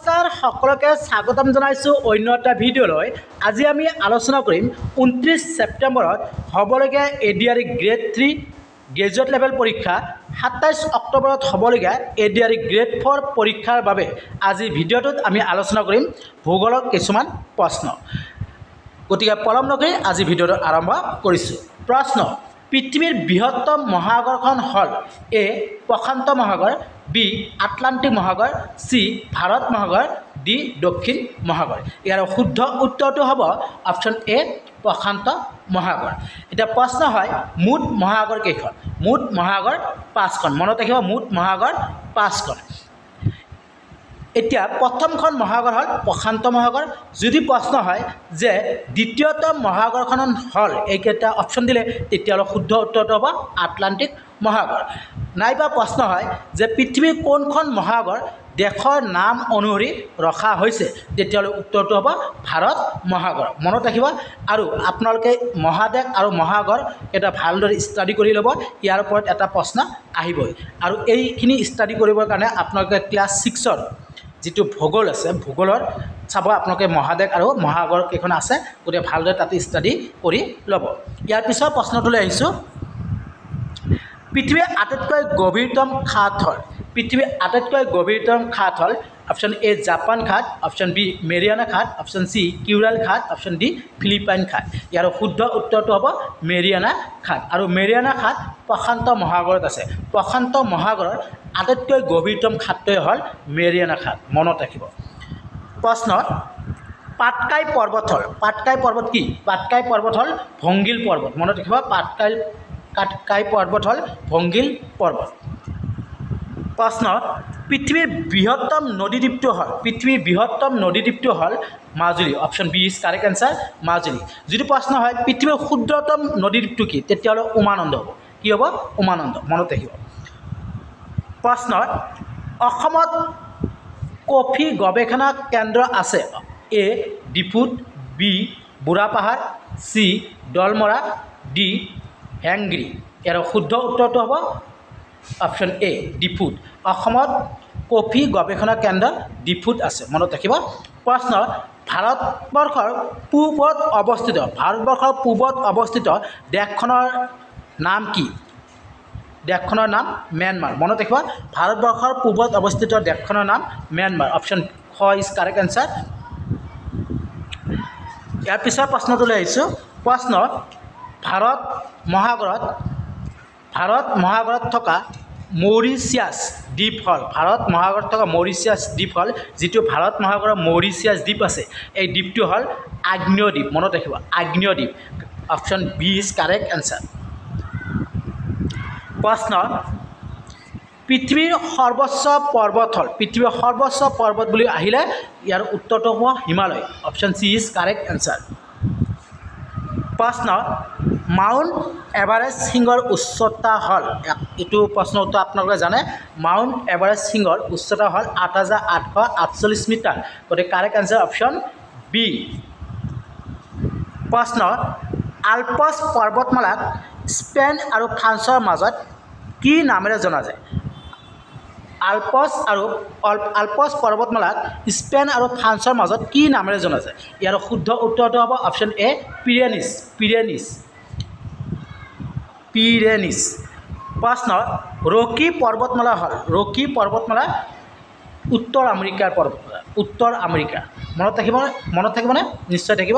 নমস্কাৰ সকলকে স্বাগতম জনাইছো অন্য এটা ভিডিঅ'লৈ। আজি আমি আলোচনা কৰিম 29 ছেপ্টেম্বৰত হ'বলগীয়া এডিআৰই গ্ৰেড 3 গ্ৰেজুৱেট লেভেল পৰীক্ষা, 27 অক্টোবৰত হ'বলগীয়া এডিআৰই গ্ৰেড 4 পৰীক্ষাৰ বাবে আজি ভিডিঅ'টোত আমি আলোচনা কৰিম ভূগোলৰ কিছুমান প্ৰশ্ন। গতিকে পলম নকৰি আজি ভিডিঅ'টো আৰম্ভ কৰিছোঁ। প্ৰশ্ন: পৃথিৱীৰ বৃহত্তম মহাসাগৰখন হ'ল এ প্ৰশান্ত মহাসাগৰ, বি আটলান্টিক মহাসাগৰ, চি ভাৰত মহাসাগৰ, ডি দক্ষিণ মহাসাগৰ। ইয়াৰ শুদ্ধ উত্তৰটো হ'ব অপশ্যন এ প্ৰশান্ত মহাসাগৰ। এতিয়া প্ৰশ্ন হয় মুঠ মহাসাগৰ কেইখন? মুঠ মহাসাগৰ 5খন। মনত ৰাখিব মুঠ মহাসাগৰ 5খন। এতিয়া প্ৰথমখন মহাসাগৰ হ'ল প্ৰশান্ত মহাসাগৰ। যদি প্ৰশ্ন হয় যে দ্বিতীয়তম মহাসাগৰখন হ'ল এইকেইটা অপশ্যন দিলে তেতিয়াহ'লে শুদ্ধ উত্তৰটো হ'ব আটলান্টিক মহাসাগৰ। নাইবা প্ৰশ্ন হয় যে পৃথিৱীৰ কোনখন মহাসাগৰ দেশৰ নাম অনুসৰি ৰখা হৈছে, তেতিয়াহ'লে উত্তৰটো হ'ব ভাৰত মহাসাগৰ। মনত ৰাখিব আৰু আপোনালোকে মহাদেশ আৰু মহাসাগৰ এটা ভালদৰে ষ্টাডি কৰি ল'ব। ইয়াৰ ওপৰত এটা প্ৰশ্ন আহিবই আৰু এইখিনি ষ্টাডি কৰিবৰ কাৰণে আপোনালোকে ক্লাছ 6ৰ যিটো ভূগোল আছে, ভূগোলৰ চাব আপোনালোকে মহাদেশ আৰু মহাসাগৰ কেইখন আছে, গতিকে ভালদৰে তাতে ষ্টাডি কৰি ল'ব। ইয়াৰ পিছৰ প্ৰশ্নটোলৈ আহিছোঁ। পৃথিৱীৰ আটাইতকৈ গভীৰতম খাট হ'ল, পৃথিৱীৰ আটাইতকৈ গভীৰতম খাট হ'ল অপশ্যন এ জাপান ঘাট, অপশ্যন বি মেৰিয়ানা ঘাট, অপশ্যন চি কিউৰাল ঘাট, অপশ্যন ডি ফিলিপাইন ঘাট। ইয়াৰ শুদ্ধ উত্তৰটো হ'ব মেৰিয়ানা ঘাট। আৰু মেৰিয়ানা ঘাট প্ৰশান্ত মহাসাগৰত আছে। প্ৰশান্ত মহাসাগৰৰ আটাইতকৈ গভীৰতম খাটটোৱে হ'ল মেৰিয়ানা ঘাট। মনত ৰাখিব। প্ৰশ্ন: পাটকাই পৰ্বত হ'ল, পাটকাই পৰ্বত কি? পাটকাই পৰ্বত হ'ল ভংগিল পৰ্বত। মনত ৰাখিব পাটকাই পৰ্বত হ'ল ভংগিল পৰ্বত। প্ৰশ্ন: পৃথিৱীৰ বৃহত্তম নদীদ্বীপটো হ'ল, পৃথিৱীৰ বৃহত্তম নদীদ্বীপটো হ'ল Majuli. Option B is correct answer Majuli. যদি প্ৰশ্ন হয় পৃথিৱীৰ ক্ষুদ্ৰতম নদীদ্বীপটো কি, তেতিয়াহ'লে উমানন্দ হ'ব। কি হ'ব? উমানন্দ। মনত ৰাখিব। প্ৰশ্ন: অসমত কফি গৱেষণা কেন্দ্ৰ আছে। এ ডিফুত, বি বুঢ়াপাহাৰ, চি দলমৰা, ডি হেংগিৰি। ইয়াৰ শুদ্ধ উত্তৰটো হ'ব অপশ্যন এ ডিফুত। অসমত কফি গৱেষণা কেন্দ্ৰ ডিফুত আছে। মনত ৰাখিব। প্ৰশ্ন: ভাৰতবৰ্ষৰ পূবত অৱস্থিত, ভাৰতবৰ্ষৰ পূবত অৱস্থিত দেশখনৰ নাম কি? দেশখনৰ নাম ম্যানমাৰ। মনত ৰাখিব ভাৰতবৰ্ষৰ পূবত অৱস্থিত দেশখনৰ নাম ম্যানমাৰ। অপশ্যন খ ইজ কাৰেক্ট এনচাৰ। ইয়াৰ পিছৰ প্ৰশ্নটোলৈ আহিছোঁ। প্ৰশ্ন: ভাৰত মহাসাগৰত থকা মৰিচিয়াছ দ্বীপ হ'ল, ভাৰত মহাসাগৰত থকা মৰিচিয়াছ দ্বীপ হ'ল, যিটো ভাৰত মহাসাগৰৰ মৰিচিয়াছ দ্বীপ আছে, এই দ্বীপটো হ'ল আগ্নেয় দ্বীপ। মনত ৰাখিব আগ্নেয় দ্বীপ। Option B is correct answer. প্ৰশ্ন: পৃথিৱীৰ সৰ্বোচ্চ পৰ্বত হ'ল, পৃথিৱীৰ সৰ্বোচ্চ পৰ্বত বুলি আহিলে ইয়াৰ উত্তৰটো হ'ব Himalaya. Option C is correct answer. প্ৰশ্ন: মাউণ্ট এভাৰেষ্ট শৃংগৰ উচ্চতা হ'ল, এইটো প্ৰশ্ন উত্তৰ আপোনালোকে জানে। মাউণ্ট এভাৰেষ্ট শৃংগৰ উচ্চতা হ'ল ৮,৮৪৮ মিটাৰ। গতিকে কাৰেক্ট এনচাৰ অপশ্যন বি। প্ৰশ্ন: আল্পছ পৰ্বতমালাক স্পেইন আৰু ফ্ৰান্সৰ মাজত কি নামেৰে জনা যায়? আল্পছ পৰ্বতমালাক স্পেইন আৰু ফ্ৰান্সৰ মাজত কি নামেৰে জনা যায়? ইয়াৰ শুদ্ধ উত্তৰটো হ'ব অপশ্যন এ পিৰেনিছ। পিৰেনিছ। প্ৰশ্ন: ৰকি পৰ্বতমালা হ'ল, ৰকি পৰ্বতমালা উত্তৰ আমেৰিকাৰ পৰ্বতমালা, উত্তৰ আমেৰিকা। মনত থাকিবনে? নিশ্চয় থাকিব।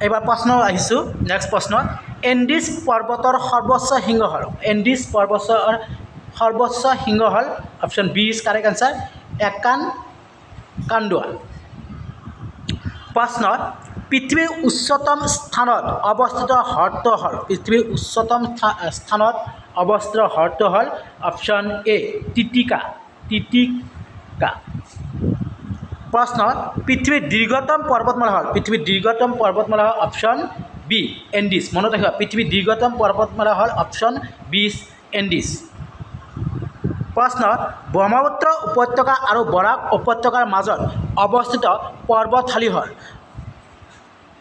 এইবাৰ প্ৰশ্ন আহিছোঁ। নেক্সট প্ৰশ্ন: এণ্ডিছ পৰ্বতৰ সৰ্বোচ্চ শৃংগ হ'ল, এণ্ডিছ পৰ্বতৰ সৰ্বোচ্চ শৃংগ হ'ল option B is correct answer একানকাণ্ডুৱা। প্ৰশ্ন: পৃথিৱীৰ উচ্চতম স্থানত অৱস্থিত হ্ৰদটো হ'ল, পৃথিৱীৰ উচ্চতম স্থানত অৱস্থিত হ্ৰদটো হ'ল অপশ্যন এ টিটিকা। প্ৰশ্ন: পৃথিৱীৰ দীৰ্ঘতম পৰ্বতমালা হ'ল, পৃথিৱীৰ দীৰ্ঘতম পৰ্বতমালা হ'ল অপশ্যন বি এণ্ডিছ। মনত ৰাখিবা পৃথিৱীৰ দীৰ্ঘতম পৰ্বতমালা হ'ল অপশ্যন বি এণ্ডিছ। প্ৰশ্ন: ব্ৰহ্মপুত্ৰ উপত্যকা আৰু বৰাক উপত্যকাৰ মাজত অৱস্থিত পৰ্বতশালী হ'ল,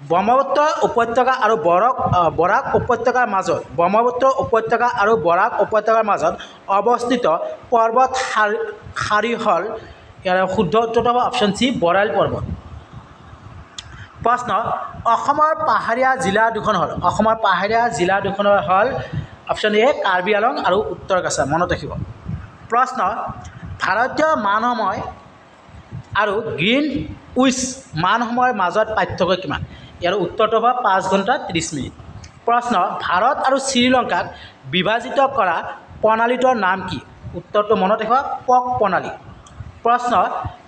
ব্ৰহ্মপুত্ৰ উপত্যকা আৰু বৰাক উপত্যকাৰ মাজত, ব্ৰহ্মপুত্ৰ উপত্যকা আৰু বৰাক উপত্যকাৰ মাজত অৱস্থিত পৰ্বত শাৰী হ'ল ইয়াৰ শুদ্ধ উত্তৰটো হ'ব অপশ্যন চি বৰাইল পৰ্বত। প্ৰশ্ন অসমৰ পাহাৰীয়া জিলা দুখন হ'ল অসমৰ পাহাৰীয়া জিলা দুখন হ'ল অপশ্যন এ কাৰ্বি আলং আৰু উত্তৰ কাছাৰ মনত ৰাখিব। প্ৰশ্ন ভাৰতীয় মানসময় আৰু গ্ৰীণ উইচ মানসময়ৰ মাজত পাৰ্থক্য কিমান? ইয়াৰ উত্তৰটো হ'ব 5 ঘণ্টা 30 মিনিট। প্ৰশ্ন ভাৰত আৰু শ্ৰীলংকাক বিভাজিত কৰা প্ৰণালীটোৰ নাম কি? উত্তৰটো মনত ৰাখিব পক প্ৰণালী। প্ৰশ্ন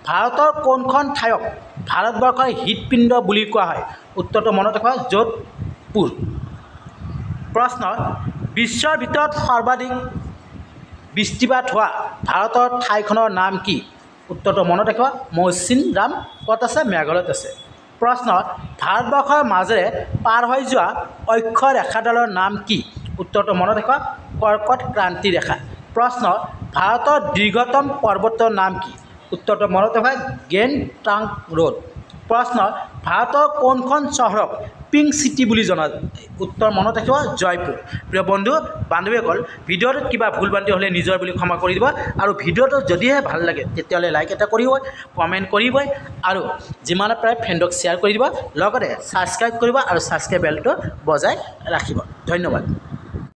ভাৰতৰ কোনখন ঠাইক ভাৰতবৰ্ষৰ হৃদপিণ্ড বুলি কোৱা হয়? উত্তৰটো মনত ৰাখিব যোধপুৰ। প্ৰশ্ন বিশ্বৰ ভিতৰত সৰ্বাধিক বৃষ্টিপাত হোৱা ভাৰতৰ ঠাইখনৰ নাম কি? উত্তৰটো মনত ৰাখিব মৌচিনৰাম। ক'ত আছে? মেঘালয়ত আছে। প্ৰশ্ন ভাৰতবৰ্ষৰ মাজেৰে পাৰ হৈ যোৱা অক্ষ ৰেখাডালৰ নাম কি? উত্তৰটো মনত ৰাখিব কৰ্কট ক্ৰান্তি ৰেখা। প্ৰশ্ন ভাৰতৰ দীৰ্ঘতম পৰ্বতৰ নাম কি? উত্তৰটো মনত ৰাখিব গ্ৰেণ্ড ট্ৰাংক ৰোড। প্ৰশ্ন ভাৰতৰ কোনখন চহৰক পিংক চিটি বুলি জনা যায়? উত্তৰ মনত ৰাখিব জয়পুৰ। প্ৰিয় বন্ধু বান্ধৱীসকল ভিডিঅ'টোত কিবা ভুল ভ্ৰান্তি হ'লে নিজৰ বুলি ক্ষমা কৰি দিব আৰু ভিডিঅ'টো যদিহে ভাল লাগে তেতিয়াহ'লে লাইক এটা কৰিবই, কমেণ্ট কৰিবই আৰু যিমান পাৰে ফ্ৰেণ্ডক শ্বেয়াৰ কৰি দিব, লগতে ছাবস্ক্ৰাইব কৰিব আৰু ছাবস্ক্ৰাইব বেলটো বজাই ৰাখিব। ধন্যবাদ।